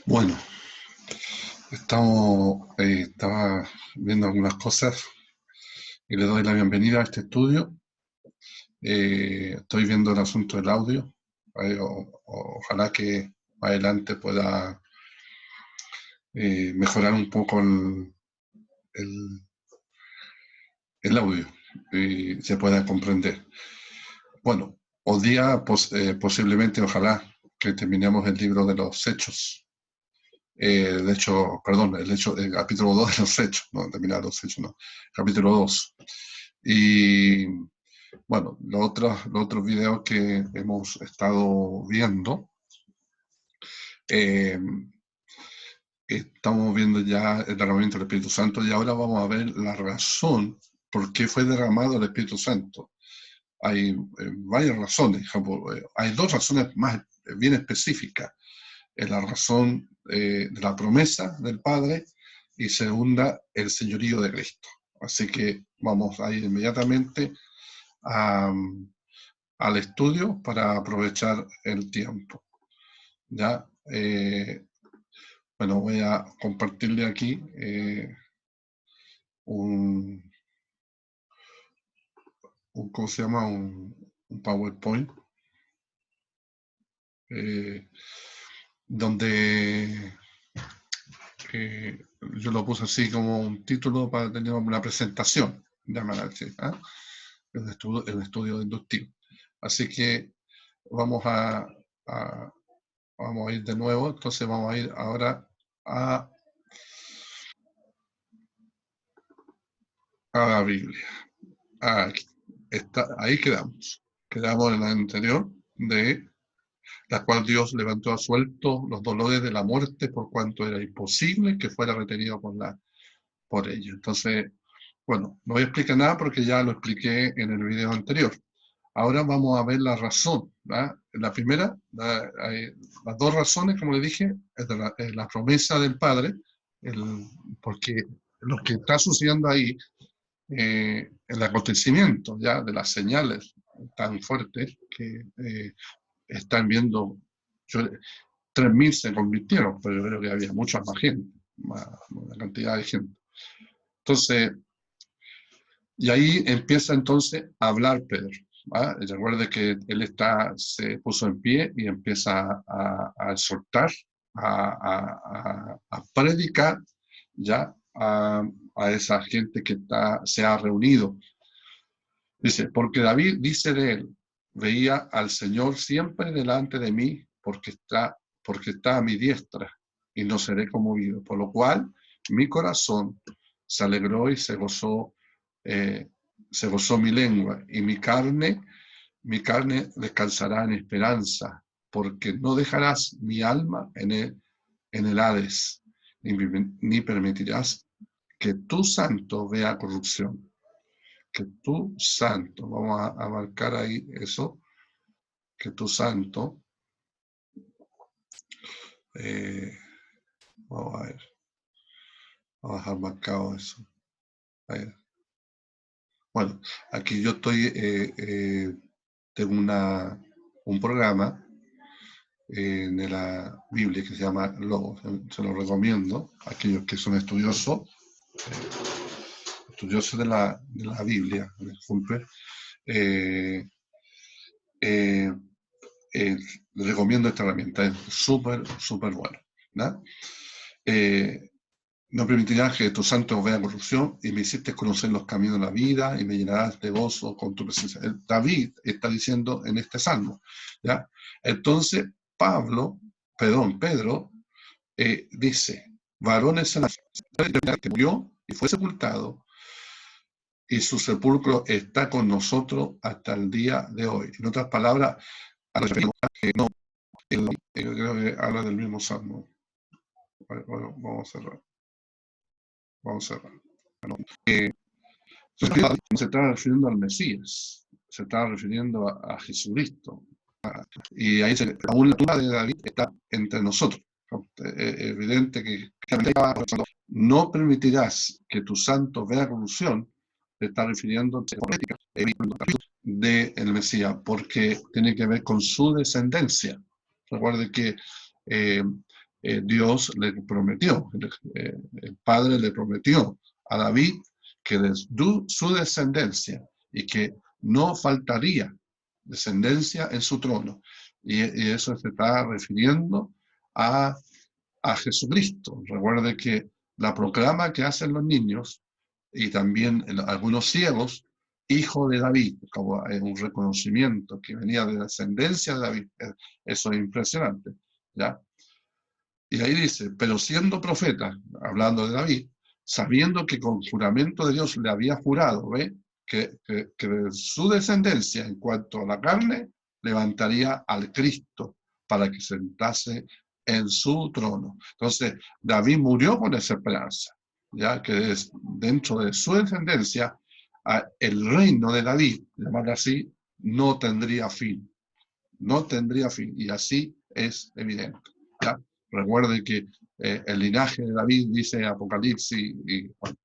Bueno, estaba viendo algunas cosas y le doy la bienvenida a este estudio. Estoy viendo el asunto del audio. Ojalá que más adelante pueda mejorar un poco el- el audio y se pueda comprender. Bueno, hoy día posiblemente, ojalá, que terminemos el libro de los Hechos. De hecho, perdón, el capítulo 2 de los Hechos, no, terminar los Hechos, no, capítulo 2. Y bueno, los otros videos que hemos estado viendo, eh, estamos viendo ya el derramamiento del Espíritu Santo y ahora vamos a ver la razón por qué fue derramado el Espíritu Santo. Hay varias razones, hay dos razones más bien específicas. Es la razón de la promesa del Padre y segunda, el señorío de Cristo. Así que vamos a ir inmediatamente a, al estudio para aprovechar el tiempo. Ya, bueno, voy a compartirle aquí un, ¿cómo se llama? Un PowerPoint, eh, donde yo lo puse así como un título para tener una presentación, llámala así, ¿eh? El estudio inductivo. Así que vamos a, vamos a ir de nuevo, entonces vamos a ir ahora a, a la Biblia. Aquí, ahí quedamos. Quedamos en la anterior, de la cual Dios levantó a suelto los dolores de la muerte por cuanto era imposible que fuera retenido por ello. Entonces, bueno, no voy a explicar nada porque ya lo expliqué en el video anterior. Ahora vamos a ver la razón. ¿verdad? La primera, las dos razones, como le dije, es la promesa del Padre, porque lo que está sucediendo ahí, el acontecimiento ya de las señales tan fuertes que están viendo, yo, 3.000 se convirtieron, pero yo creo que había mucha más gente, una cantidad de gente. Entonces, y ahí empieza entonces a hablar Pedro. Recuerde que se puso en pie y empieza a exhortar, a predicar ya a esa gente que se ha reunido. Dice, porque David dice de él, veía al Señor siempre delante de mí porque está a mi diestra y no seré conmovido. Por lo cual mi corazón se alegró y eh, se gozó mi lengua y mi carne descansará en esperanza, porque no dejarás mi alma en el Hades, ni permitirás que tu santo vea corrupción. Que tu santo, vamos a marcar ahí eso, que tu santo, eh, vamos a ver, vamos a dejar marcado eso. Bueno, aquí yo tengo un programa de la Biblia que se llama Logos, se lo recomiendo a aquellos que son estudiosos de la Biblia, disculpe, eh, eh, les recomiendo esta herramienta, es súper, súper buena. ¿no? Eh, no permitirás que tu santo vea corrupción y me hiciste conocer los caminos de la vida y me llenarás de gozo con tu presencia. David está diciendo en este salmo. ¿ya? Entonces, Pedro, dice, varones en la fe, que murió y fue sepultado y su sepulcro está con nosotros hasta el día de hoy. En otras palabras, que no, creo que habla del mismo salmo. Bueno, vamos a cerrar. Vamos a cerrar. Bueno, se está refiriendo al Mesías, se está refiriendo a Jesucristo. Y ahí aún la tumba de David está entre nosotros. Es evidente que no permitirás que tu santo vea corrupción, se está refiriendo de el Mesías, porque tiene que ver con su descendencia. Recuerde que eh, Dios le prometió, el Padre le prometió a David que de su descendencia y que no faltaría descendencia en su trono. Y eso se está refiriendo a Jesucristo. Recuerde que la proclama que hacen los niños y también algunos ciegos, hijo de David, como un reconocimiento que venía de la descendencia de David. Eso es impresionante, ¿ya? Y ahí dice, pero siendo profeta, hablando de David, sabiendo que con juramento de Dios le había jurado, ¿ve? Que de su descendencia, en cuanto a la carne, levantaría al Cristo para que sentase en su trono. Entonces, David murió con esa esperanza, ya que dentro de su descendencia, el reino de David, llamarlo así, no tendría fin. No tendría fin. Y así es evidente, ¿ya? Recuerde que el linaje de David dice Apocalipsis y bueno,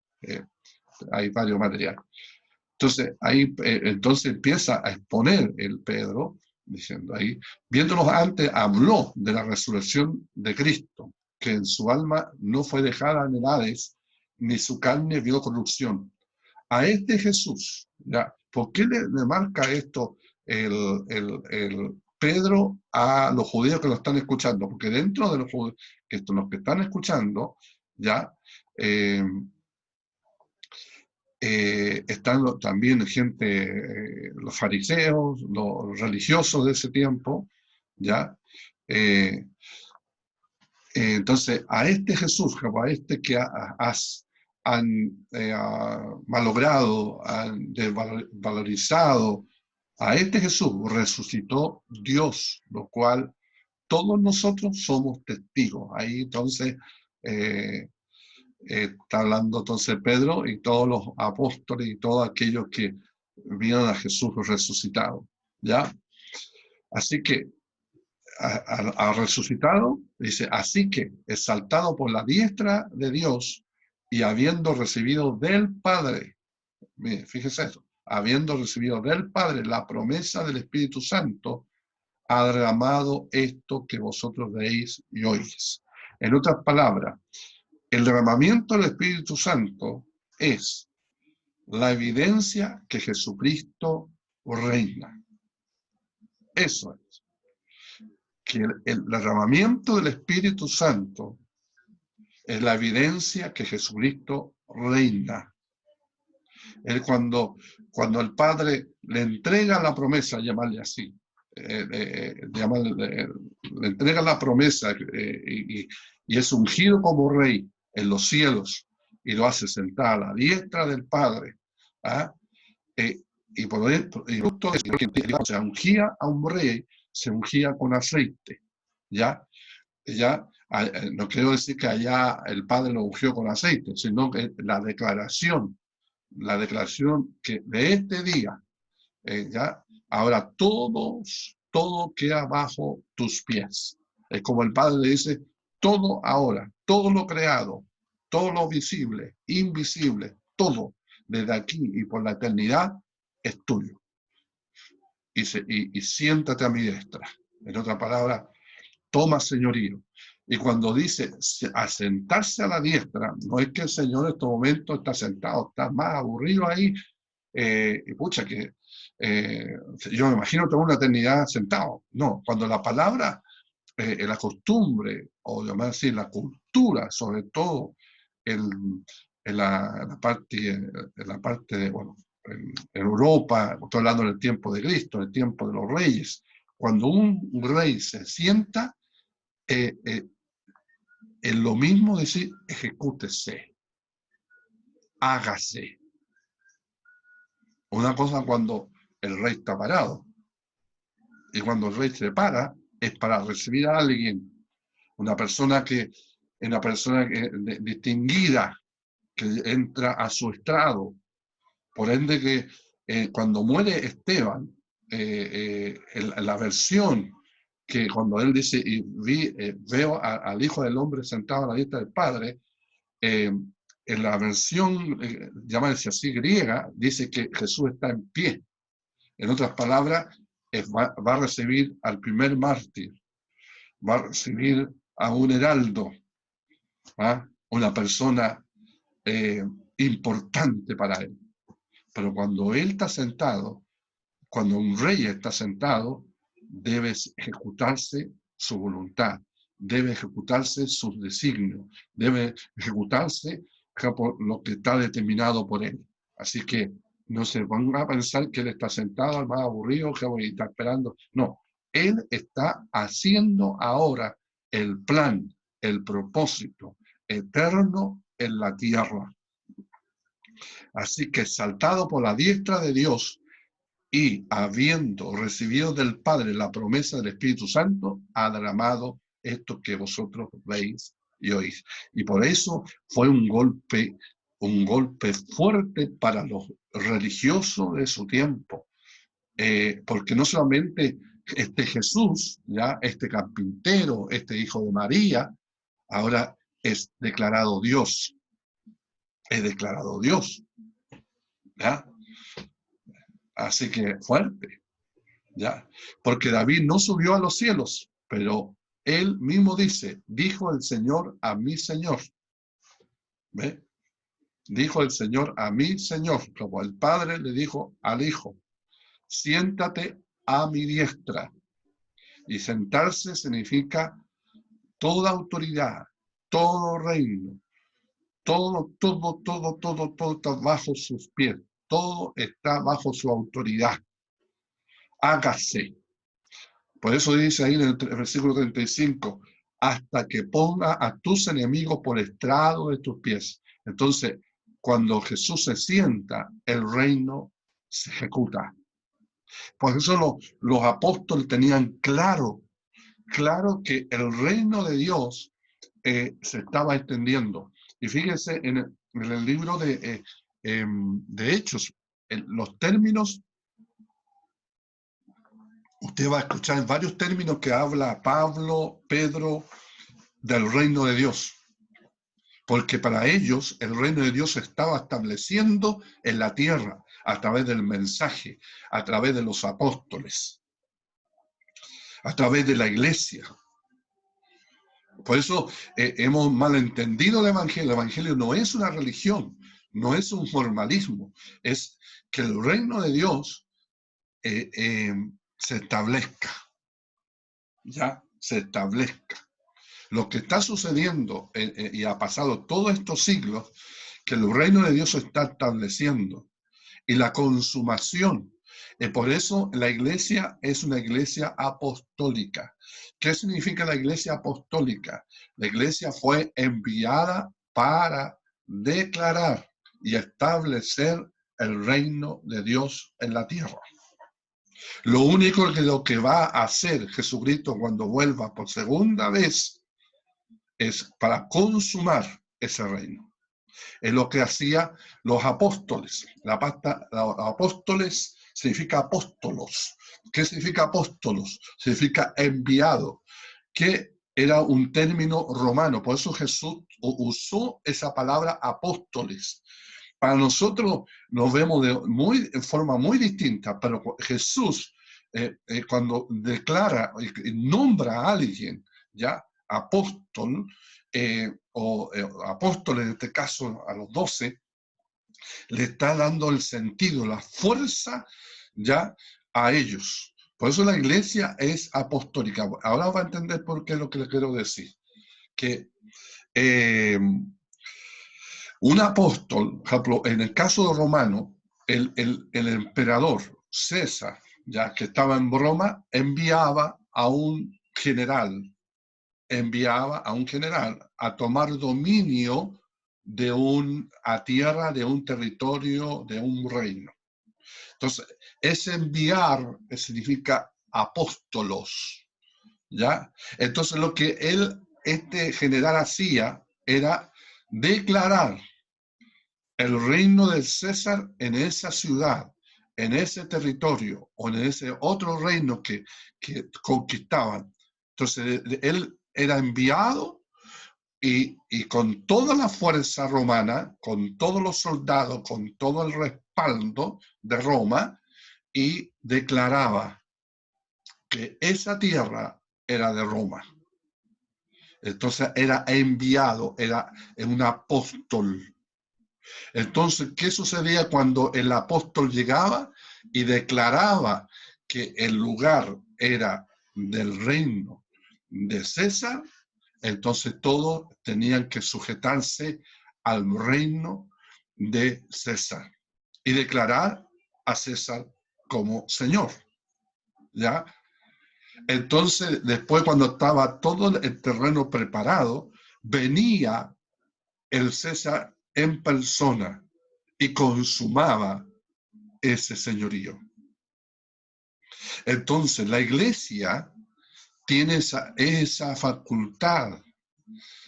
hay varios materiales. Entonces, ahí entonces empieza a exponer el Pedro, diciendo ahí, viéndolos antes, habló de la resurrección de Cristo, que en su alma no fue dejada en el Hades, ni su carne vio corrupción. A este Jesús, ¿ya? ¿Por qué le marca esto el Pedro a los judíos que lo están escuchando? Porque dentro de los judíos, los que están escuchando, ya, están también gente, los fariseos, los religiosos de ese tiempo, ¿ya? Entonces, a este Jesús, a este que han malogrado, han desvalorizado, a este Jesús resucitó Dios, lo cual todos nosotros somos testigos. Ahí entonces está hablando entonces Pedro y todos los apóstoles y todos aquellos que vieron a Jesús resucitado, ¿ya? Así que ha resucitado, dice, así que exaltado por la diestra de Dios y habiendo recibido del Padre, mire, fíjese eso, habiendo recibido del Padre la promesa del Espíritu Santo, ha derramado esto que vosotros veis y oís. En otras palabras, el derramamiento del Espíritu Santo es la evidencia que Jesucristo reina. Eso es. Que el derramamiento del Espíritu Santo es la evidencia que Jesucristo reina. Él cuando el Padre le entrega la promesa, llamarle así, le entrega la promesa y es ungido como rey en los cielos y lo hace sentar a la diestra del Padre. ¿Ah? Y por dentro, se ungía a un rey, se ungía con aceite. ¿Ya? No quiero decir que allá el Padre lo ungió con aceite, sino que la declaración que de este día, ¿ya? Ahora todo queda bajo tus pies. Es como el Padre le dice, todo ahora, todo lo creado, todo lo visible, invisible, todo, desde aquí y por la eternidad, es tuyo. Y siéntate a mi diestra. En otra palabra, toma señorío. Y cuando dice asentarse a la diestra, no es que el Señor en este momento está sentado, está más aburrido ahí, y pucha que yo me imagino toda una eternidad sentado. No, cuando la palabra, la costumbre, o llamar así, la cultura, sobre todo en la parte de, bueno, en Europa, estoy hablando del tiempo de Cristo, el tiempo de los reyes, cuando un rey se sienta, es lo mismo decir ejecútese, hágase. Una cosa cuando el rey está parado, y cuando el rey se para, es para recibir a alguien, una persona distinguida, que entra a su estrado. Por ende que cuando muere Esteban, la versión que cuando él dice, y veo al Hijo del Hombre sentado a la diestra del Padre, en la versión, llamarse así, griega, dice que Jesús está en pie. En otras palabras, va a recibir al primer mártir, va a recibir a un heraldo, ¿ah? Una persona importante para él. Pero cuando él está sentado, cuando un rey está sentado, debe ejecutarse su voluntad, debe ejecutarse sus designios, debe ejecutarse lo que está determinado por él. Así que no se van a pensar que él está sentado, más aburrido, que está esperando. No, él está haciendo ahora el plan, el propósito eterno en la tierra. Así que saltado por la diestra de Dios y habiendo recibido del Padre la promesa del Espíritu Santo, ha derramado esto que vosotros veis y oís. Y por eso fue un golpe fuerte para los religiosos de su tiempo, porque no solamente este Jesús, ya este carpintero, este hijo de María, ahora es declarado Dios, ¿ya? Así que fuerte, ¿ya? Porque David no subió a los cielos, pero él mismo dice, dijo el Señor a mi Señor. ¿Ve? Dijo el Señor a mi Señor, como el Padre le dijo al Hijo, siéntate a mi diestra. Y sentarse significa toda autoridad, todo reino, todo está bajo sus pies, todo está bajo su autoridad. Hágase. Por eso dice ahí en el versículo 35, hasta que ponga a tus enemigos por estrado de tus pies. Entonces, cuando Jesús se sienta, el reino se ejecuta. Por eso los apóstoles tenían claro que el reino de Dios se estaba extendiendo. Y fíjense en el libro de Hechos, los términos. Usted va a escuchar varios términos que habla Pablo, Pedro, del reino de Dios. Porque para ellos el reino de Dios se estaba estableciendo en la tierra a través del mensaje, a través de los apóstoles, a través de la iglesia. Por eso hemos malentendido el Evangelio. El Evangelio no es una religión, no es un formalismo, es que el reino de Dios se establezca. Ya se establezca. Lo que está sucediendo y ha pasado todos estos siglos, que el reino de Dios se está estableciendo y la consumación. Por eso la iglesia es una iglesia apostólica. ¿Qué significa la iglesia apostólica? La iglesia fue enviada para declarar y establecer el reino de Dios en la tierra. Lo único que va a hacer Jesucristo cuando vuelva por segunda vez es para consumar ese reino. Es lo que hacían los apóstoles. Apóstoles significa apóstolos. ¿Qué significa apóstolos? Significa enviado, que era un término romano. Por eso Jesús usó esa palabra apóstoles. Para nosotros nos vemos en forma muy distinta, pero Jesús, cuando declara y nombra a alguien, ya apóstol, apóstoles en este caso a los 12, le está dando el sentido, la fuerza ya a ellos. Por eso la iglesia es apostólica. Ahora va a entender por qué lo que le quiero decir. Que un apóstol, por ejemplo, en el caso de Romano, el emperador César, ya que estaba en Roma, enviaba a un general a tomar dominio a tierra de un territorio, de un reino. Entonces, ese enviar significa apóstolos, ¿ya? Entonces, lo que este general hacía era declarar el reino de César en esa ciudad, en ese territorio o en ese otro reino que conquistaban. Entonces, él era enviado y con toda la fuerza romana, con todos los soldados, con todo el respaldo de Roma, y declaraba que esa tierra era de Roma. Entonces era enviado, era un apóstol. Entonces, ¿qué sucedía cuando el apóstol llegaba y declaraba que el lugar era del reino de César? Entonces todos tenían que sujetarse al reino de César y declarar a César como Señor, ¿ya? Entonces, después cuando estaba todo el terreno preparado, venía el César en persona y consumaba ese señorío. Entonces, la iglesia tiene esa facultad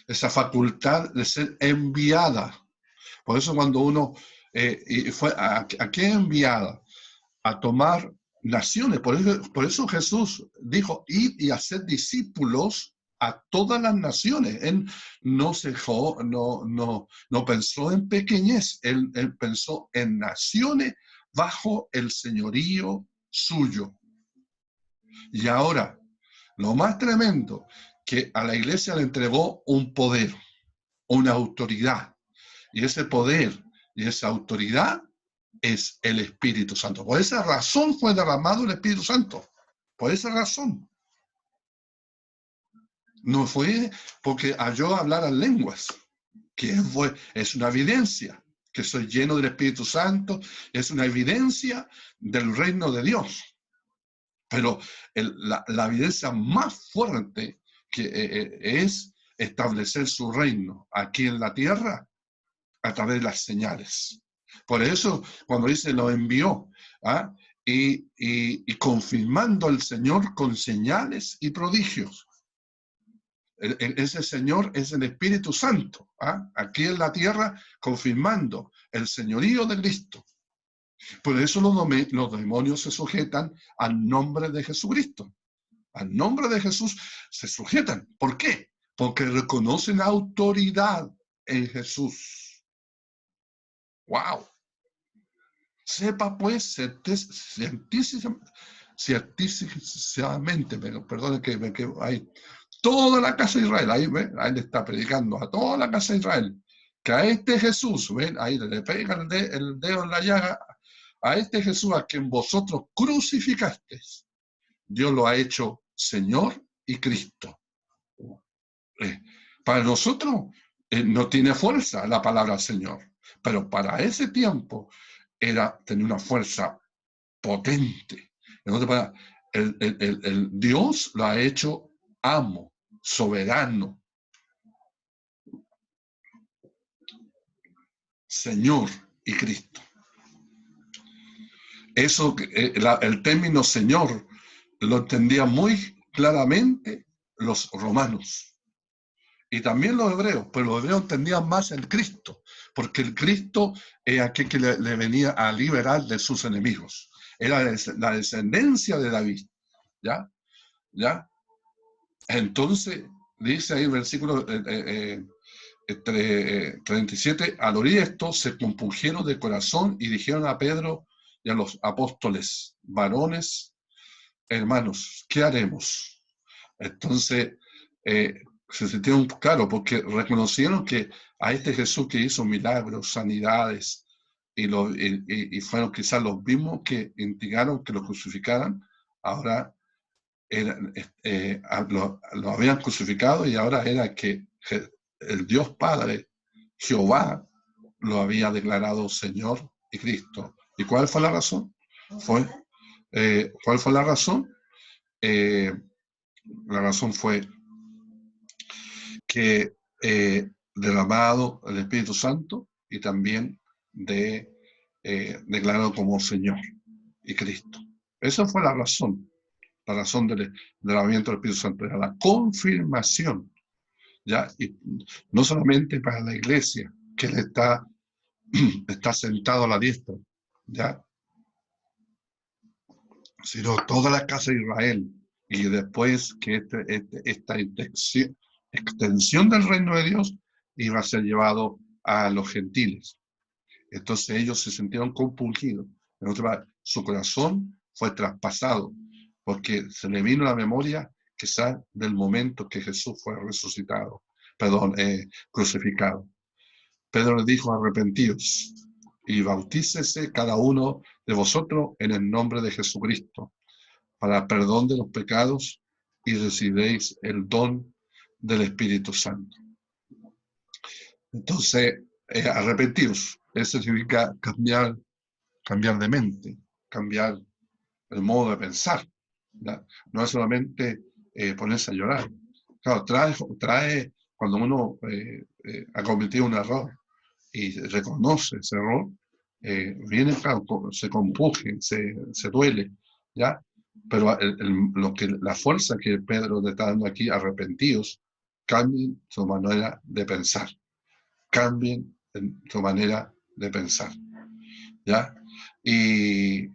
de ser enviada. Por eso cuando uno fue ¿a qué enviada? A tomar naciones. Por eso Jesús dijo, id y hacer discípulos a todas las naciones. Él no no pensó en pequeñez, él pensó en naciones bajo el señorío suyo. Y ahora, lo más tremendo, que a la iglesia le entregó un poder, una autoridad. Y ese poder y esa autoridad es el Espíritu Santo. Por esa razón fue derramado el Espíritu Santo. Por esa razón. No fue porque yo hablara en lenguas, que es una evidencia, que soy lleno del Espíritu Santo, es una evidencia del reino de Dios. Pero la evidencia más fuerte que es establecer su reino aquí en la tierra a través de las señales. Por eso, cuando dice lo envió, ¿ah? y confirmando al Señor con señales y prodigios. Ese Señor es el Espíritu Santo, ¿ah? Aquí en la tierra, confirmando el señorío de Cristo. Por eso los demonios se sujetan al nombre de Jesucristo. Al nombre de Jesús se sujetan. ¿Por qué? Porque reconocen autoridad en Jesús. ¡Wow! Sepa pues científicamente, perdón que me quedo ahí, toda la casa de Israel, ahí le está predicando a toda la casa de Israel, que a este Jesús, ven, ahí le pegan el dedo en la llaga, a este Jesús a quien vosotros crucificasteis, Dios lo ha hecho Señor y Cristo. Para nosotros no tiene fuerza la palabra Señor, pero para ese tiempo tenía una fuerza potente. El Dios lo ha hecho amo, soberano, Señor y Cristo. Eso, el término Señor lo entendían muy claramente los romanos y también los hebreos, pero los hebreos entendían más el Cristo, porque el Cristo es aquel que le venía a liberar de sus enemigos. Era la descendencia de David, ¿ya? ¿Ya? Entonces, dice ahí el versículo 37, al oír esto, se compungieron de corazón y dijeron a Pedro y a los apóstoles, varones, hermanos, ¿qué haremos? Entonces, se sintieron claro, porque reconocieron que a este Jesús que hizo milagros, sanidades, y fueron quizás los mismos que instigaron que lo crucificaran, ahora lo habían crucificado y ahora era que el Dios Padre, Jehová, lo había declarado Señor y Cristo. ¿Y cuál fue la razón? ¿Cuál fue la razón? La razón fue que derramado el Espíritu Santo y también declarado como Señor y Cristo. Esa fue la razón del derramamiento del Espíritu Santo, era la confirmación, ¿ya? Y no solamente para la iglesia, que él está sentado a la diestra, ¿ya? Sino toda la casa de Israel, y después que esta extensión del reino de Dios iba a ser llevado a los gentiles. Entonces ellos se sintieron compungidos. Su corazón fue traspasado, porque se le vino a la memoria quizás del momento que Jesús fue resucitado, perdón, crucificado. Pedro le dijo: arrepentíos y bautícese cada uno de vosotros en el nombre de Jesucristo, para perdón de los pecados, y recibiréis el don del Espíritu Santo. Entonces, arrepentíos, eso significa cambiar de mente, cambiar el modo de pensar, ¿ya? No es solamente ponerse a llorar. Claro, trae cuando uno ha cometido un error y reconoce ese error, viene, claro, se compuje, se duele, ¿ya? Pero la fuerza que Pedro le está dando aquí, arrepentidos, cambien su manera de pensar, cambien su manera de pensar, ¿ya? Y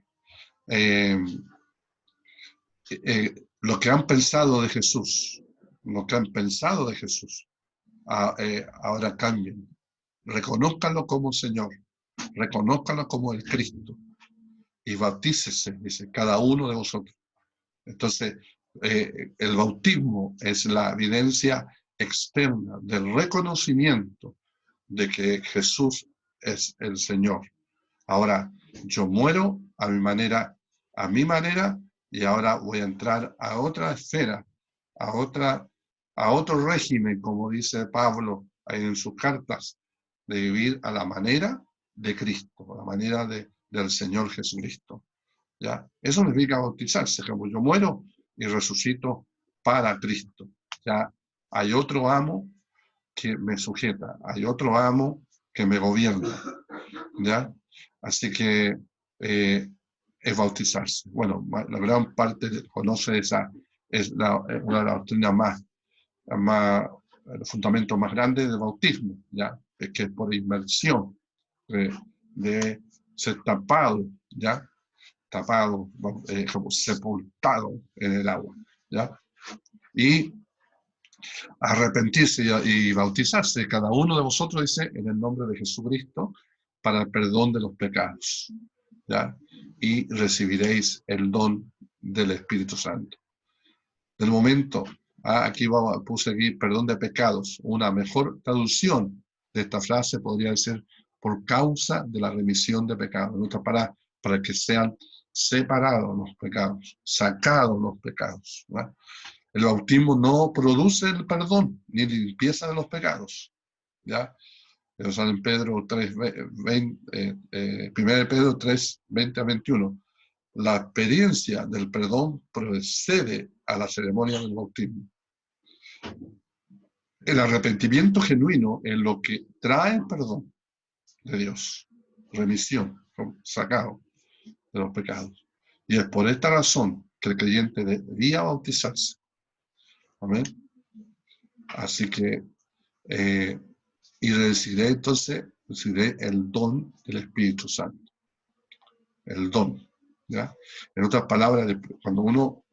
lo que han pensado de Jesús, ahora cambien. Reconózcanlo como Señor, reconózcanlo como el Cristo, y bautícese, dice, cada uno de vosotros. Entonces, el bautismo es la evidencia externa del reconocimiento de que Jesús es el Señor. Ahora, yo muero a mi manera, y ahora voy a entrar a otra esfera, a otro régimen, como dice Pablo en sus cartas, de vivir a la manera de Cristo, a la manera del Señor Jesucristo. ¿Ya? Eso significa bautizarse, como yo muero y resucito para Cristo. Ya hay otro amo que me sujeta, hay otro amo que me gobierna, ¿ya? Así que es bautizarse. Bueno, la gran parte conoce esa, es una de las doctrinas el fundamento más grande del bautismo, ¿ya? Es que es por inmersión, de ser tapado, ¿ya? Tapado, como sepultado en el agua, ¿ya? Y arrepentirse y bautizarse, cada uno de vosotros, dice, en el nombre de Jesucristo, para el perdón de los pecados, ¿ya? Y recibiréis el don del Espíritu Santo. Del momento, puse aquí perdón de pecados. Una mejor traducción de esta frase podría ser por causa de la remisión de pecados. Para que sean separados los pecados, sacados los pecados, ¿no? El bautismo no produce el perdón ni limpieza de los pecados, ¿ya? Pero sale en Pedro 3, 1 Pedro 3, 20 a 21. La experiencia del perdón precede a la ceremonia del bautismo. El arrepentimiento genuino es lo que trae el perdón de Dios, remisión, sacado de los pecados. Y es por esta razón que el creyente debía bautizarse. Amén. Así que, y recibiré el don del Espíritu Santo. El don, ¿ya? En otras palabras, cuando uno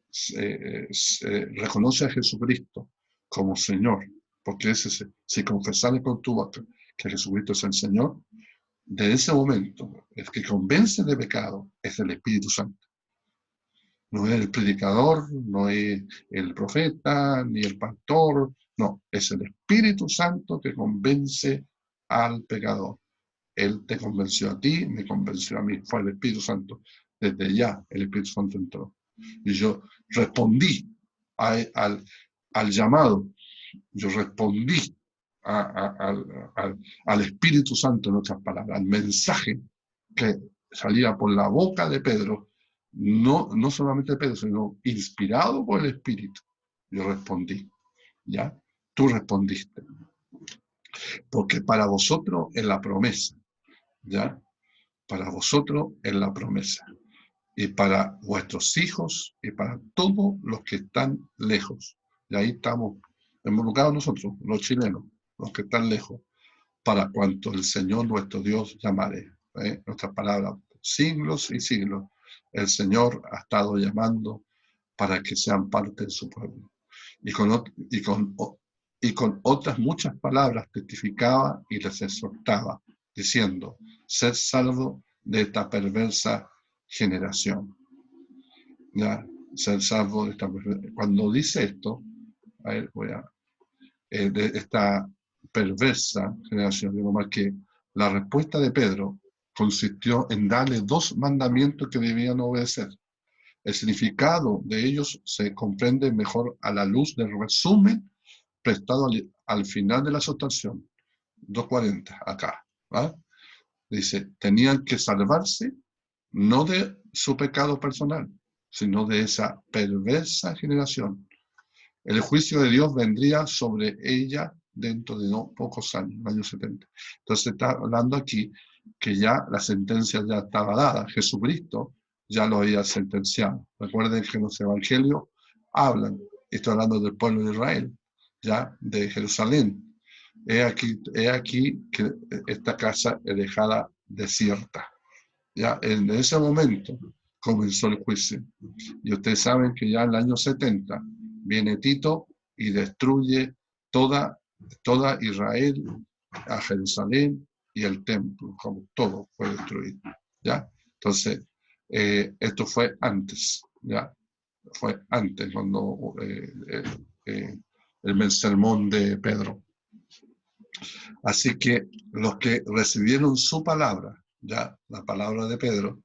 reconoce a Jesucristo como Señor, porque si confesarle con tu boca que Jesucristo es el Señor, de ese momento, el que convence de pecado es el Espíritu Santo. No es el predicador, no es el profeta, ni el pastor, no, es el Espíritu Santo que convence al pecador. Él te convenció a ti, me convenció a mí, fue el Espíritu Santo. Desde ya el Espíritu Santo entró. Y yo respondí al llamado, yo respondí al Espíritu Santo, en otras palabras, al mensaje que salía por la boca de Pedro, no solamente Pedro, sino inspirado por el Espíritu. Yo respondí, ¿ya? Tú respondiste. Porque para vosotros es la promesa, ¿ya? Para vosotros es la promesa. Y para vuestros hijos y para todos los que están lejos. Y ahí estamos involucrados nosotros, los chilenos, los que están lejos, para cuanto el Señor nuestro Dios llamare. Nuestra palabra, siglos y siglos, el Señor ha estado llamando para que sean parte de su pueblo. Y con otras muchas palabras testificaba y les exhortaba, diciendo: sed salvo de esta perversa generación. ¿Ya? ser salvo de cuando dice esto, a ver, de esta perversa generación, digo más que la respuesta de Pedro consistió en darle dos mandamientos que debían obedecer. El significado de ellos se comprende mejor a la luz del resumen prestado al final de la exhortación, 2:40, acá. ¿Va? Dice, tenían que salvarse no de su pecado personal, sino de esa perversa generación. El juicio de Dios vendría sobre ella dentro de no pocos años, años 70. Entonces está hablando aquí que ya la sentencia ya estaba dada. Jesucristo ya lo había sentenciado. Recuerden que en los evangelios hablan, estoy hablando del pueblo de Israel, ya de Jerusalén. He aquí que esta casa es dejada desierta. Ya en ese momento comenzó el juicio. Y ustedes saben que ya en el año 70 viene Tito y destruye toda Israel, a Jerusalén y el templo, como todo fue destruido. ¿Ya? Entonces, esto fue antes, ¿ya? Fue antes, cuando el sermón de Pedro. Así que los que recibieron su palabra, ya, la palabra de Pedro,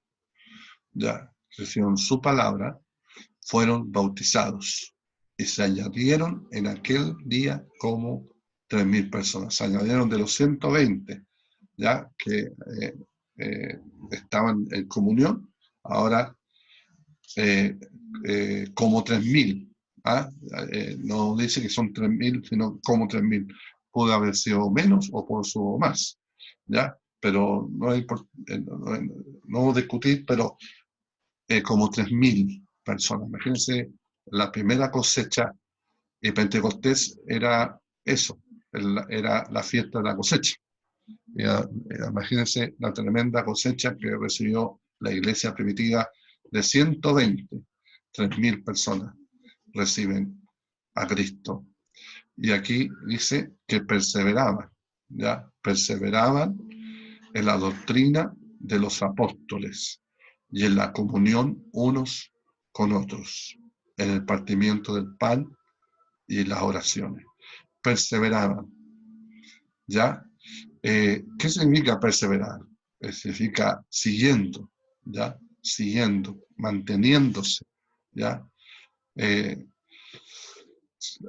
ya, recibieron su palabra, fueron bautizados y se añadieron en aquel día como 3.000 personas. Se añadieron de los 120, ya, que estaban en comunión, ahora como 3.000. ¿Ah? No dice que son 3.000, sino como 3.000. Pudo haber sido menos o pudo ser más, ¿ya? Pero no discutir, pero como 3.000 personas. Imagínense, la primera cosecha y Pentecostés era eso, era la fiesta de la cosecha. Imagínense la tremenda cosecha que recibió la iglesia primitiva de 120, 3.000 personas reciben a Cristo. Y aquí dice que perseveraban, ¿ya? Perseveraban en la doctrina de los apóstoles y en la comunión unos con otros, en el partimiento del pan y en las oraciones. Perseveraban, ¿ya? ¿Qué significa perseverar? Significa siguiendo, ¿ya? Siguiendo, manteniéndose, ¿ya?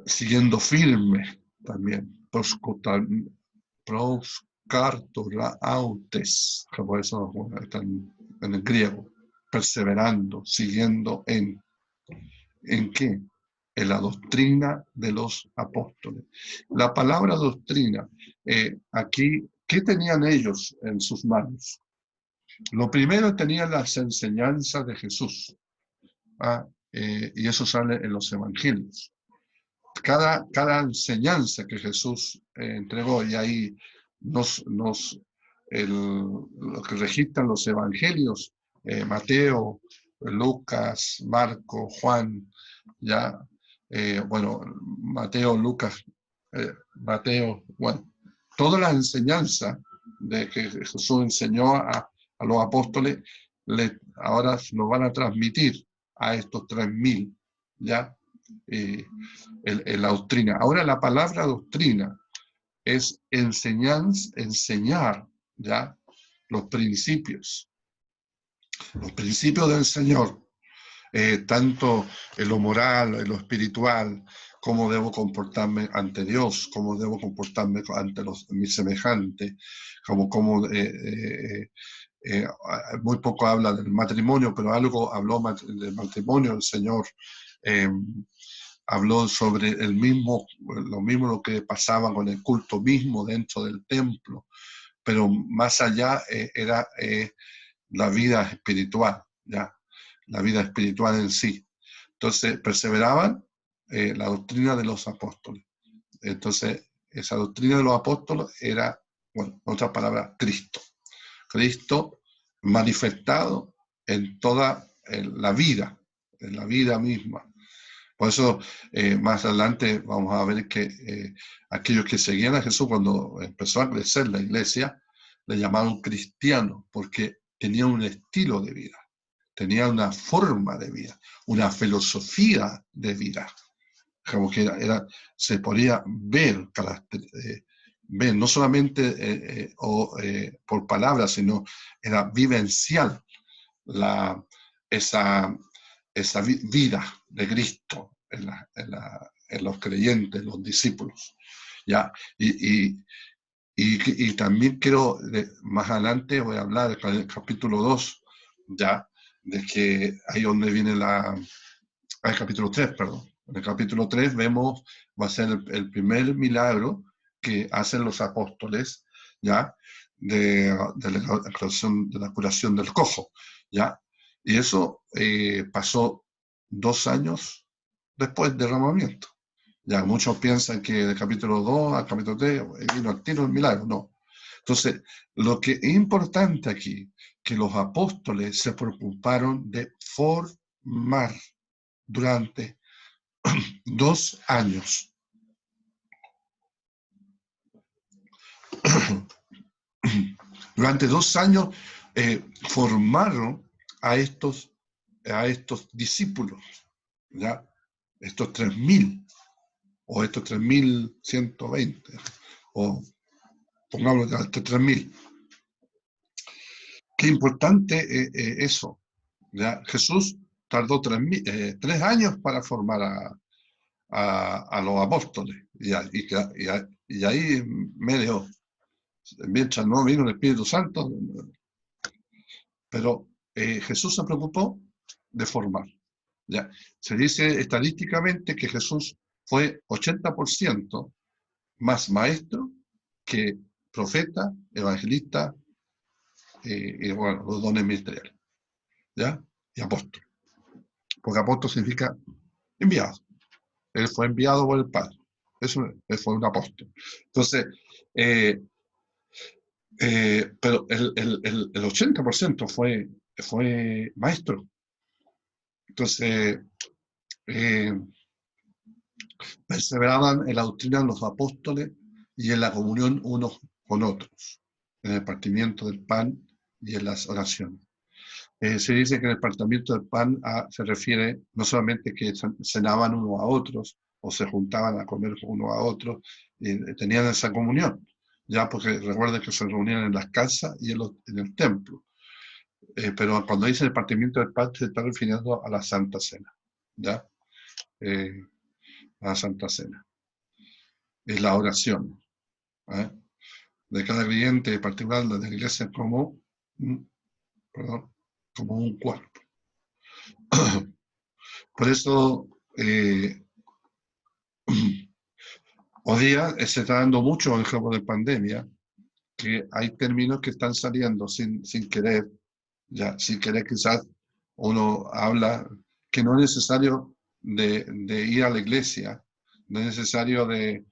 Siguiendo firme también, proscartorautes, que por eso están en el griego, perseverando, siguiendo ¿en qué? En la doctrina de los apóstoles. La palabra doctrina, aquí, ¿qué tenían ellos en sus manos? Lo primero, tenían las enseñanzas de Jesús, y eso sale en los evangelios. Cada enseñanza que Jesús entregó, y ahí lo que registran los evangelios, Mateo, Lucas, Marco, Juan, ya, bueno, Mateo, Lucas, bueno, todas las enseñanzas de que Jesús enseñó a los apóstoles, ahora lo van a transmitir a estos 3.000, ya, la doctrina. Ahora la palabra doctrina es enseñar, ¿ya? Los principios del Señor, tanto en lo moral, en lo espiritual, cómo debo comportarme ante Dios, cómo debo comportarme ante mis semejantes, muy poco habla del matrimonio, pero algo habló del matrimonio el Señor. Habló sobre lo mismo lo que pasaba con el culto mismo dentro del templo, pero más allá era la vida espiritual, ¿ya? La vida espiritual en sí. Entonces, perseveraban la doctrina de los apóstoles. Entonces, esa doctrina de los apóstoles era, bueno, en otras palabras, Cristo. Cristo manifestado en toda la vida, en la vida misma. Por eso, más adelante vamos a ver que aquellos que seguían a Jesús cuando empezó a crecer la iglesia, le llamaron cristianos, porque tenían un estilo de vida. tenía una forma de vida, una filosofía de vida, como que se podía ver, ver no solamente por palabras, sino era vivencial la, esa, esa vida de Cristo en los creyentes, los discípulos. ¿Ya? Y también quiero, más adelante voy a hablar en el capítulo 2, ya, de que ahí donde viene el capítulo 3, perdón. En el capítulo 3 vemos, va a ser el primer milagro que hacen los apóstoles, ya, de la curación del cojo, ya. Y eso pasó 2 años después del derramamiento. Ya, muchos piensan que del capítulo 2 al capítulo 3 vino al tiro el milagro. No. Entonces, lo que es importante aquí, que los apóstoles se preocuparon de formar durante 2 años. Durante 2 años formaron a estos discípulos, ¿ya? Estos 3.000 o estos 3.120 o pongámoslo ya, estos 3.000. Qué importante eso, ¿ya? Jesús tardó 3 años para formar a los apóstoles y ahí medio, mientras no vino el Espíritu Santo, pero Jesús se preocupó de formar. ¿Ya? Se dice estadísticamente que Jesús fue 80% más maestro que profeta, evangelista y bueno, los dones ministeriales, ¿ya? Y apóstol. Porque apóstol significa enviado. Él fue enviado por el Padre. Eso, él fue un apóstol. Entonces, pero el 80% fue maestro. Entonces, eh, perseveraban en la doctrina de los apóstoles y en la comunión unos con otros, en el partimiento del pan y en las oraciones. Se dice que en el partimiento del pan se refiere no solamente que cenaban unos a otros o se juntaban a comer unos a otros, tenían esa comunión, ya porque recuerden que se reunían en las casas y en el templo. Pero cuando dice el partimiento del pan se está refiriendo a la Santa Cena, ¿ya? A la Santa Cena. Es la oración, ¿eh? De cada creyente en particular de la iglesia perdón, como un cuerpo. Por eso, hoy día se está dando mucho en el campo de pandemia, que hay términos que están saliendo sin querer, ya, sin querer quizás uno habla que no es necesario de ir a la iglesia, no es necesario de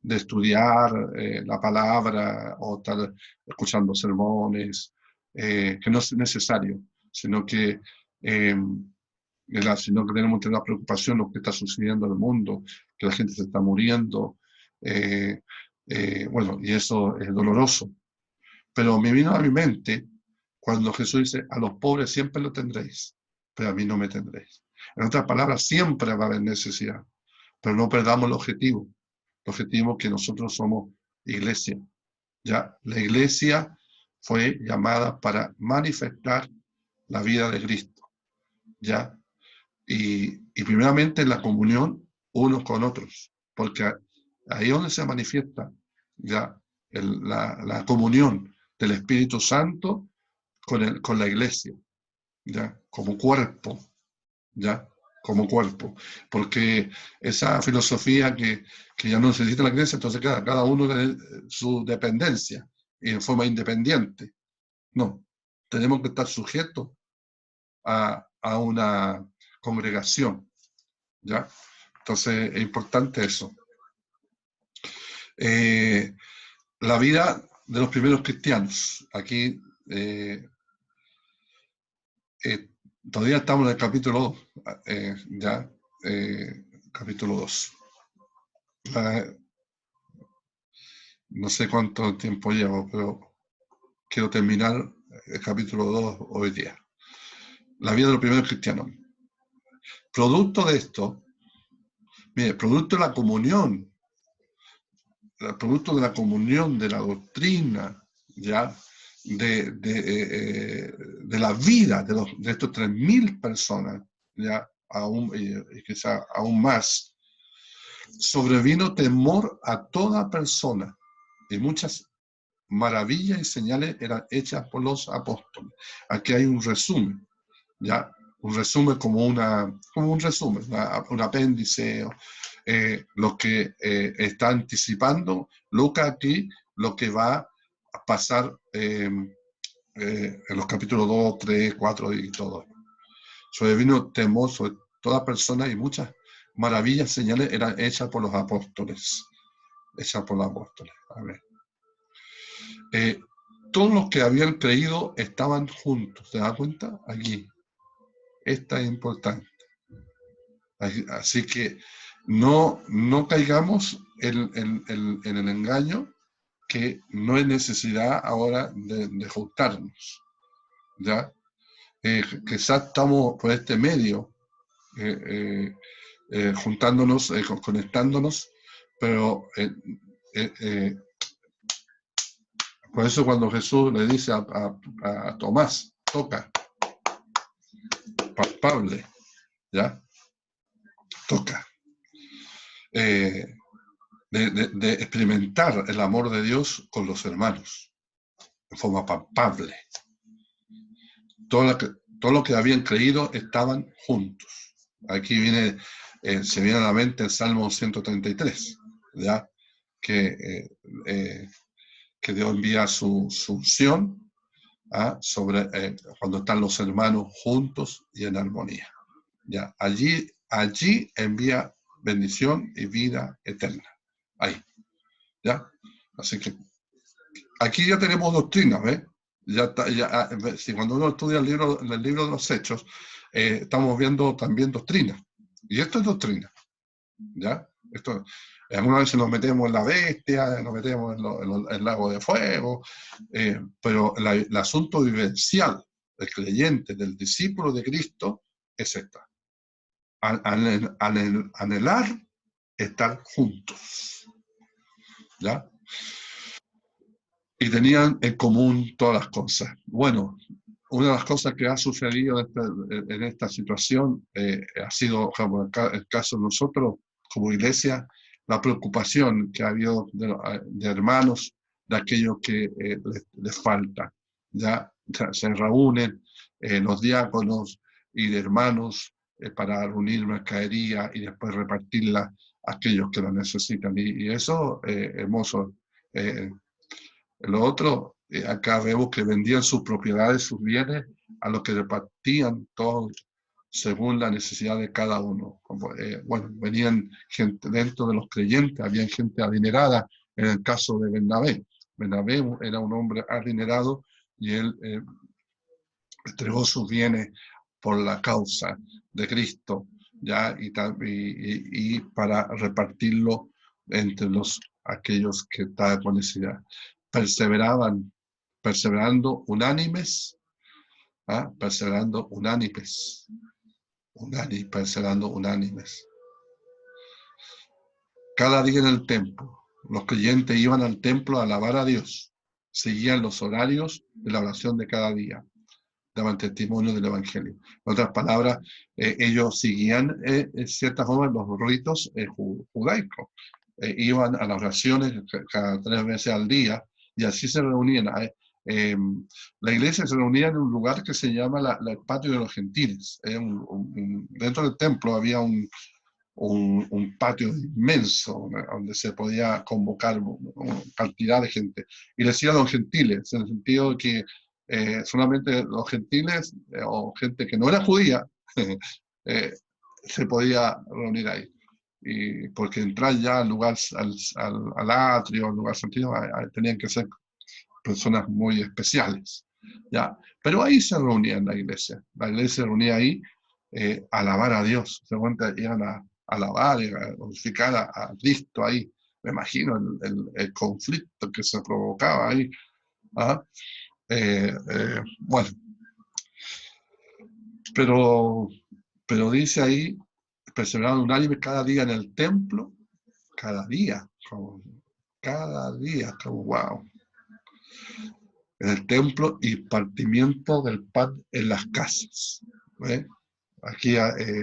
estudiar la palabra o estar escuchando sermones, que no es necesario, sino que, sino que tenemos que tener la preocupación de lo que está sucediendo en el mundo, que la gente se está muriendo, bueno, y eso es doloroso. Pero me vino a mi mente cuando Jesús dice, a los pobres siempre lo tendréis, pero a mí no me tendréis. En otras palabras, siempre va a haber necesidad, pero no perdamos el objetivo que nosotros somos iglesia. ¿Ya? La iglesia fue llamada para manifestar la vida de Cristo, ¿ya? Y primeramente la comunión unos con otros, porque ahí es donde se manifiesta ya la comunión del Espíritu Santo con la iglesia, ya como cuerpo, ya como cuerpo, porque esa filosofía que ya no necesita la iglesia, entonces cada uno tiene su dependencia y en forma independiente. No, tenemos que estar sujetos a una congregación, ¿ya? Entonces es importante eso. La vida de los primeros cristianos. Aquí todavía estamos en el capítulo 2, ya, capítulo 2. No sé cuánto tiempo llevo, pero quiero terminar el capítulo 2 hoy día. La vida de los primeros cristianos. Producto de esto, mire, producto de la comunión, producto de la comunión, de la doctrina, ya, de la vida de estos 3.000 personas, ya, aún, y quizá aún más, sobrevino temor a toda persona, y muchas maravillas y señales eran hechas por los apóstoles. Aquí hay un resumen, ya, un resumen como un resumen, un apéndice, lo que está anticipando Lucas aquí, lo que va a pasar en los capítulos 2, 3, 4 y todo. Sobrevino temor sobre toda persona y muchas maravillas, señales eran hechas por los apóstoles. Hechas por los apóstoles. A ver. Todos los que habían creído estaban juntos. ¿Se da cuenta? Aquí. Esta es importante. Así que no caigamos en el engaño que no hay necesidad ahora de juntarnos. ¿Ya? Quizás estamos por este medio juntándonos, conectándonos, pero por eso cuando Jesús le dice a Tomás, toca, palpable, ¿ya? Toca. De experimentar el amor de Dios con los hermanos, en forma palpable. Todo lo que habían creído estaban juntos. Aquí se viene a la mente el Salmo 133, ¿ya? Que Dios envía su unción sobre cuando están los hermanos juntos y en armonía. ¿Ya? Allí envía bendición y vida eterna. Ahí. ¿Ya? Así que aquí ya tenemos doctrina, ¿ves? Si cuando uno estudia el libro de los Hechos, estamos viendo también doctrina. Y esto es doctrina. ¿Ya? Esto, algunas veces nos metemos en la bestia, nos metemos en el lago de fuego, pero el asunto vivencial del creyente, del discípulo de Cristo, es esta. Anhelar estar juntos. ¿Ya? Y tenían en común todas las cosas. Bueno, una de las cosas que ha sucedido en esta situación ha sido, como el caso de nosotros como iglesia, la preocupación que ha habido de hermanos, de aquello que les falta. Ya se reúnen los diáconos y de hermanos para reunir mercadería y después repartirla a aquellos que la necesitan. Y eso, hermoso. Lo otro, acá vemos que vendían sus propiedades, sus bienes, a los que repartían todos según la necesidad de cada uno. Bueno, venían gente dentro de los creyentes, había gente adinerada, en el caso de Bernabé. Bernabé era un hombre adinerado y él entregó sus bienes por la causa de Cristo, ¿ya? Y para repartirlo entre aquellos que estaban con necesidad. Perseverando unánimes, perseverando unánimes, perseverando unánimes. Cada día en el templo, los creyentes iban al templo a alabar a Dios, seguían los horarios de la oración de cada día, daban testimonio del Evangelio. En otras palabras, ellos seguían, en cierta forma, los ritos judaicos. Iban a las oraciones cada 3 veces al día y así se reunían. La iglesia se reunía en un lugar que se llama el patio de los gentiles. Dentro del templo había un patio inmenso donde se podía convocar una cantidad de gente. Y decía los gentiles, en el sentido de que solamente los gentiles o gente que no era judía se podía reunir ahí. Y porque entrar ya al lugar, al atrio, al lugar santísimo, tenían que ser personas muy especiales. ¿Ya? Pero ahí se reunía en la iglesia. La iglesia se reunía ahí a alabar a Dios. Se iban a alabar y a glorificar a Cristo ahí. Me imagino el conflicto que se provocaba ahí. ¿Ah? Bueno, pero dice ahí, perseveraban unánime cada día en el templo, cada día, como wow, en el templo y partimiento del pan en las casas. ¿Ve? Aquí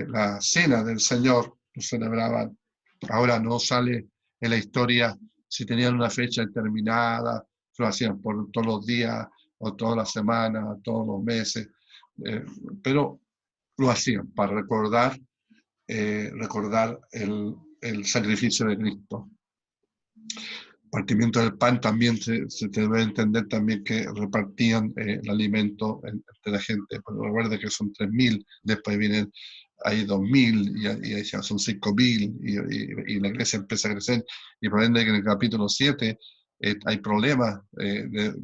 la cena del Señor lo celebraban, ahora no sale en la historia si tenían una fecha determinada, lo hacían por todos los días, o todas las semanas, todos los meses, eh, pero lo hacían para recordar el sacrificio de Cristo. Partimiento del pan también se debe entender también que repartían el alimento entre la gente. Pero recuerda que son 3.000, después vienen hay 2.000 y ya son 5.000 y la iglesia empieza a crecer y por ende que en el capítulo 7 hay problemas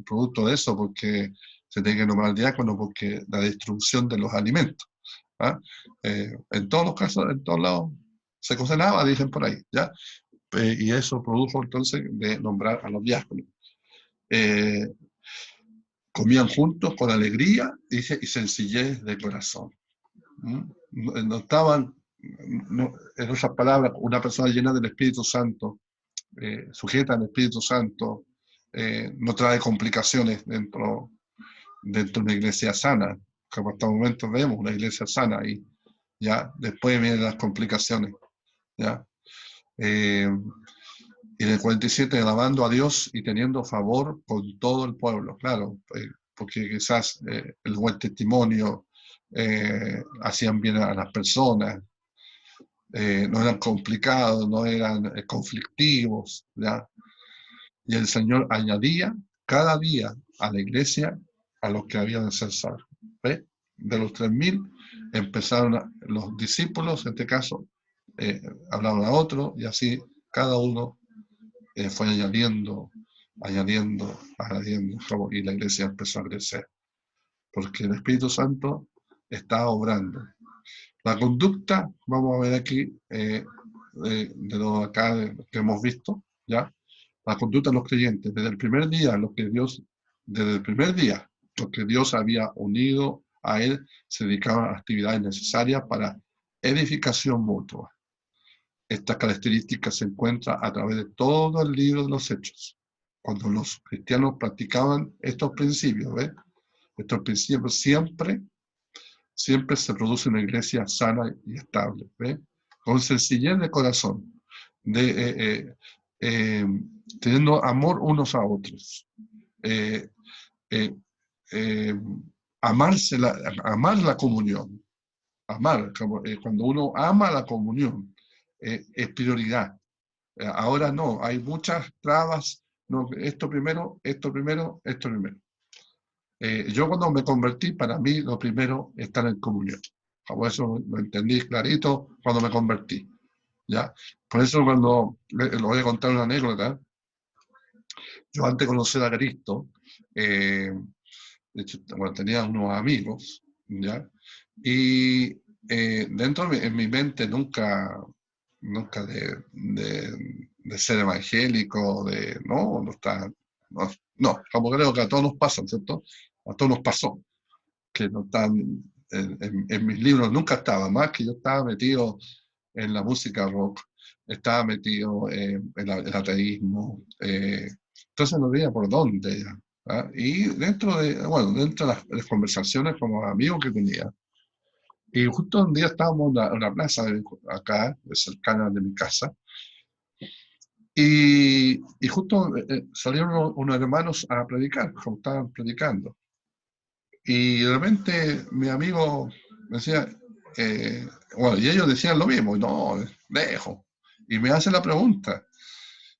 producto de eso porque se tiene que nombrar al diácono porque la destrucción de los alimentos. ¿Ah? En todos los casos, en todos lados se cocinaba, dicen por ahí, ¿ya? Y eso produjo entonces de nombrar a los diáconos. Eh, Comían juntos con alegría dice, y sencillez de corazón. No estaban, en otras palabras, una persona llena del Espíritu Santo, sujeta al Espíritu Santo, no trae complicaciones dentro de una iglesia sana, como hasta el momento vemos una iglesia sana y ya después vienen las complicaciones. ¿Ya? Y en el 47, alabando a Dios y teniendo favor con todo el pueblo, claro, porque quizás el buen testimonio hacían bien a las personas, no eran complicados, no eran conflictivos, ¿ya? Y el Señor añadía cada día a la iglesia a los que habían de ser salvos. ¿Ve? De los 3.000 empezaron los discípulos, en este caso, hablaron a otro y así cada uno fue añadiendo, y la iglesia empezó a crecer, porque el Espíritu Santo está obrando. La conducta, vamos a ver aquí, de lo acá que hemos visto, ¿ya? La conducta de los creyentes, desde el primer día, lo que Dios había unido a él, se dedicaban a actividades necesarias para edificación mutua. Esta característica se encuentra a través de todo el libro de los Hechos. Cuando los cristianos practicaban estos principios, ¿ves? Estos principios siempre se produce una iglesia sana y estable, ¿ves? Con sencillez de corazón, de, eh, teniendo amor unos a otros, eh, eh, eh, amar la comunión, cuando uno ama la comunión, es prioridad. Ahora no, hay muchas trabas, no, esto primero, esto primero, esto primero. Yo cuando me convertí, para mí lo primero es estar en comunión. Como eso lo entendí clarito cuando me convertí. ¿Ya? Por eso cuando, lo voy a contar una anécdota, yo antes de conocer a Cristo, de hecho, bueno, tenía unos amigos, ¿ya? Y dentro en mi mente nunca de ser evangélico, no está, no, como creo que a todos nos pasa, ¿cierto? A todos nos pasó, que no están en mis libros, nunca estaba, más que yo estaba metido en la música rock, estaba metido en el ateísmo, entonces no veía por dónde ya. ¿Ah? Y dentro de las conversaciones con los amigos que tenía, y justo un día estábamos en una plaza acá, cercana de mi casa, y justo salieron unos hermanos a predicar, como estaban predicando. Y de repente mi amigo me decía, bueno, y ellos decían lo mismo, no, lejos. Y me hace la pregunta,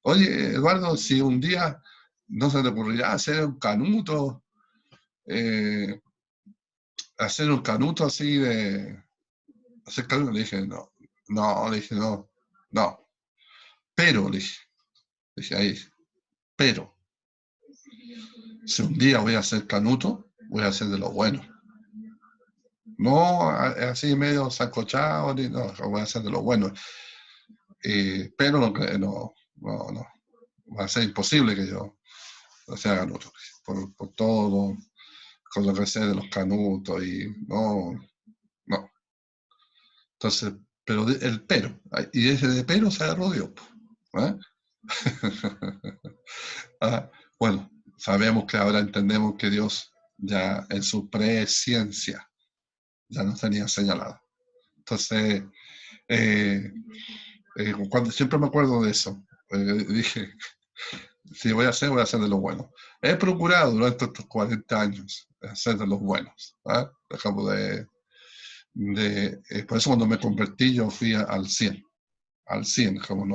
oye, Eduardo, si un día no se te ocurrirá eh, hacer un canuto así de, hacer canuto, le dije, le dije, no, pero, le dije ahí, pero, si un día voy a hacer canuto, voy a hacer de lo bueno. No así medio sancochado, no, voy a hacer de lo bueno. Pero no, va a ser imposible que yo sea canuto, por todo con lo que sé de los canutos y no, no. Entonces, pero el pero, y ese de pero se agarró Dios. ¿Eh? Ah, bueno, sabemos que ahora entendemos que Dios ya en su presciencia ya nos tenía señalado. Entonces, eh, cuando siempre me acuerdo de eso, dije, si voy a hacer de los buenos. He procurado durante estos 40 años hacer de los buenos. ¿Ah? Dejamos por eso cuando me convertí yo fui al 100, como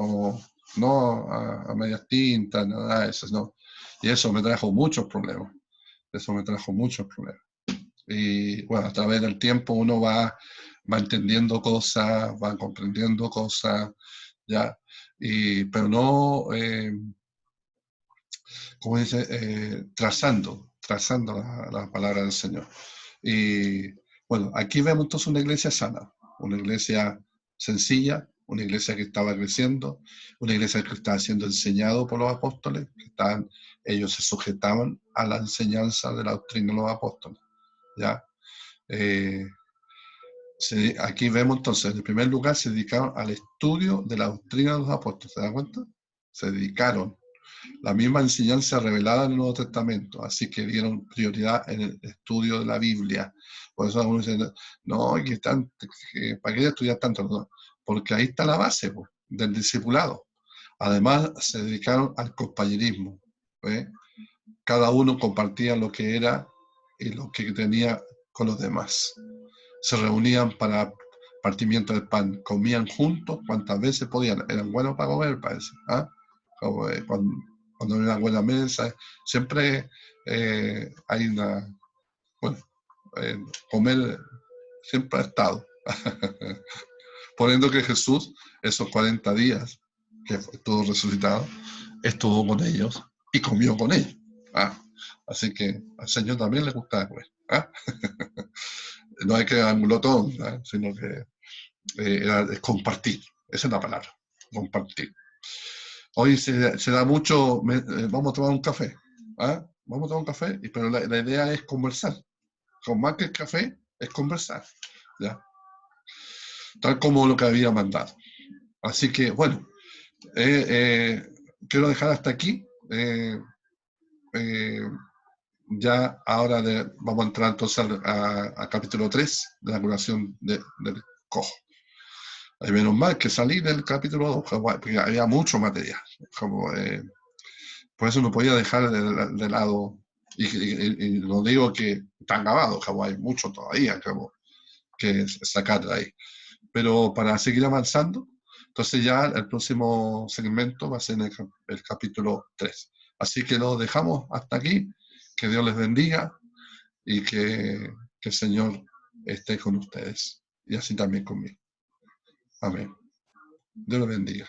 no a medias tintas, nada de eso, no. Y eso me trajo muchos problemas. Eso me trajo muchos problemas. Y bueno, a través del tiempo uno va entendiendo cosas, va comprendiendo cosas, ya, pero no, como dice, trazando la palabra del Señor. Y bueno, aquí vemos entonces una iglesia sana, una iglesia sencilla, una iglesia que estaba creciendo, una iglesia que estaba siendo enseñado por los apóstoles, ellos se sujetaban a la enseñanza de la doctrina de los apóstoles. ¿Ya? Eh, Aquí vemos entonces, en el primer lugar, se dedicaron al estudio de la doctrina de los apóstoles. ¿Se dan cuenta? Se dedicaron la misma enseñanza revelada en el Nuevo Testamento, así que dieron prioridad en el estudio de la Biblia. Por eso algunos dicen, no, ¿para qué estudiar tanto? No, porque ahí está la base del discipulado. Además, se dedicaron al compañerismo. ¿Eh? Cada uno compartía lo que era y lo que tenía con los demás. Se reunían para partimiento del pan, comían juntos cuantas veces podían, eran buenos para comer, parece. ¿Ah? Como, cuando hay una buena mesa, siempre hay bueno, comer siempre ha estado. Poniendo que Jesús, esos 40 días que estuvo resucitado, estuvo con ellos y comió con ellos. ¿Ah? Así que al Señor también le gustaba comer. ¿Ah? No hay que dar un glotón, ¿ah? Sino que era compartir. Esa es la palabra, compartir. Hoy se da mucho, vamos a tomar un café. ¿Ah? Vamos a tomar un café, pero la idea es conversar. Con más que el café, es conversar. ¿Ya? Tal como lo que había mandado. Así que, bueno, eh, eh, quiero dejar hasta aquí. Eh, ya ahora vamos a entrar entonces a capítulo 3 de la curación del cojo. Y menos mal que salí del capítulo 2, porque había mucho material. Como, por eso no podía dejar de lado, y no digo que están grabados, como hay mucho todavía que sacar de ahí. Pero para seguir avanzando, entonces ya el próximo segmento va a ser el capítulo 3. Así que lo dejamos hasta aquí. Que Dios les bendiga y que el Señor esté con ustedes y así también conmigo. Amén. Dios les bendiga.